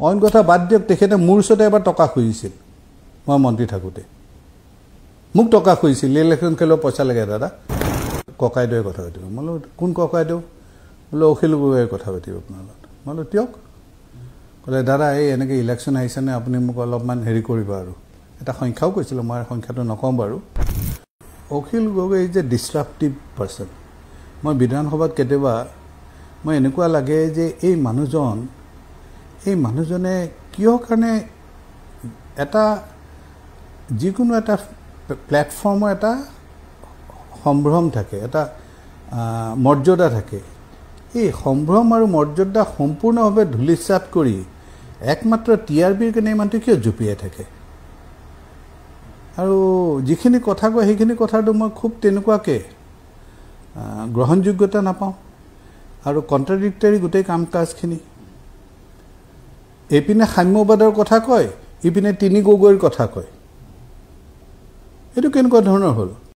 অইন কথা বাদ দিয়ক তেখেতে মোৰ ওচৰতে এবাৰ টকা খুজিছিল মই মন্ত্ৰী থাকোঁতে মোক টকা খুজিছিল ইলেকশ্যন খেলিব পইচা লাগে দাদা ককাইদেউৰ কথা পাতিব মই বোলো কোন ককাইদেউ বোলো অখিল গগৈৰ কথা পাতিব আপোনাৰ লগত মই বোলো দিয়ক ক'লে দাদা এই এনেকৈ ইলেকশ্যন আহিছেনে আপুনি মোক অলপমান হেৰি কৰিব আৰু এটা সংখ্যাও কৈছিলোঁ মই সংখ্যাটো নকওঁ বাৰু Akhil Gogoi is a disruptive person মই বিধানসভাত কেতিয়াবা মই এনেকুৱা লাগে যে এই মানুহজনে কিয় কাৰণে এটা যিকোনো এটা প্লেটফৰ্মৰ এটা সম্ভ্ৰম থাকে এটা মৰ্যাদা থাকে এই সম্ভ্ৰম আৰু মৰ্যাদা সম্পূৰ্ণভাৱে ধূলিসাৎ কৰি একমাত্ৰ টিআৰবিৰ কাৰণে ইমানটো কিয় জুপিয়াই থাকে আৰু যিখিনি কথা কয় সেইখিনি কথাটো মই খুব তেনেকুৱাকৈ গ্ৰহণযোগ্যতা নাপাওঁ আৰু কণ্ট্ৰাডিক্টৰী গোটেই কাম কাজখিনি এইপিনে সাম্যবাদৰ কথা কয় ইপিনে তিনি গগৈৰ কথা কয় এইটো কেনেকুৱা ধৰণৰ হ'ল